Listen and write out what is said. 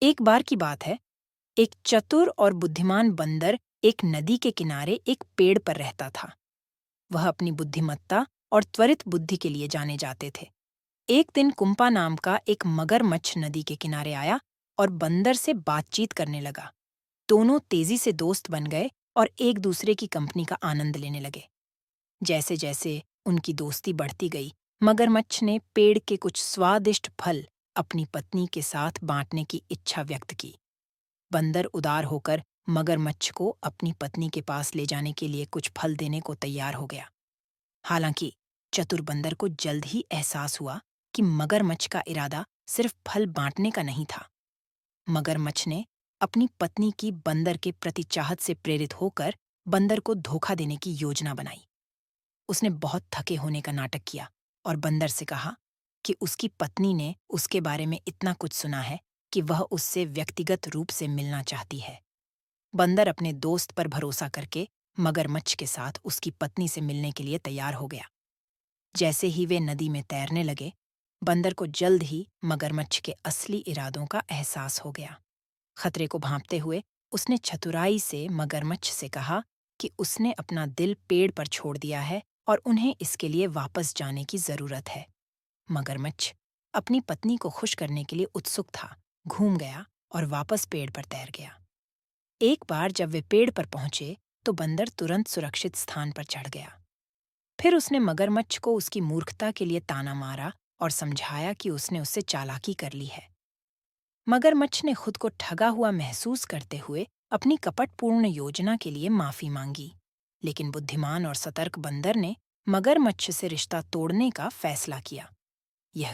एक बार की बात है, एक चतुर और बुद्धिमान बंदर एक नदी के किनारे एक पेड़ पर रहता था। वह अपनी बुद्धिमत्ता और त्वरित बुद्धि के लिए जाने जाते थे। एक दिन कुंपा नाम का एक मगरमच्छ नदी के किनारे आया और बंदर से बातचीत करने लगा। दोनों तेजी से दोस्त बन गए और एक दूसरे की कंपनी का आनंद लेने लगे। जैसे जैसे उनकी दोस्ती बढ़ती गई, मगरमच्छ ने पेड़ के कुछ स्वादिष्ट फल अपनी पत्नी के साथ बांटने की इच्छा व्यक्त की। बंदर उदार होकर मगरमच्छ को अपनी पत्नी के पास ले जाने के लिए कुछ फल देने को तैयार हो गया। हालांकि चतुर बंदर को जल्द ही एहसास हुआ कि मगरमच्छ का इरादा सिर्फ फल बांटने का नहीं था। मगरमच्छ ने अपनी पत्नी की बंदर के प्रति चाहत से प्रेरित होकर बंदर को धोखा देने की योजना बनाई। उसने बहुत थके होने का नाटक किया और बंदर से कहा कि उसकी पत्नी ने उसके बारे में इतना कुछ सुना है कि वह उससे व्यक्तिगत रूप से मिलना चाहती है। बंदर अपने दोस्त पर भरोसा करके मगरमच्छ के साथ उसकी पत्नी से मिलने के लिए तैयार हो गया। जैसे ही वे नदी में तैरने लगे, बंदर को जल्द ही मगरमच्छ के असली इरादों का एहसास हो गया। खतरे को भांपते हुए उसने चतुराई से मगरमच्छ से कहा कि उसने अपना दिल पेड़ पर छोड़ दिया है और उन्हें इसके लिए वापस जाने की जरूरत है। मगरमच्छ अपनी पत्नी को खुश करने के लिए उत्सुक था, घूम गया और वापस पेड़ पर तैर गया। एक बार जब वे पेड़ पर पहुंचे तो बंदर तुरंत सुरक्षित स्थान पर चढ़ गया। फिर उसने मगरमच्छ को उसकी मूर्खता के लिए ताना मारा और समझाया कि उसने उससे चालाकी कर ली है। मगरमच्छ ने खुद को ठगा हुआ महसूस करते हुए अपनी कपटपूर्ण योजना के लिए माफी मांगी, लेकिन बुद्धिमान और सतर्क बंदर ने मगरमच्छ से रिश्ता तोड़ने का फैसला किया। यह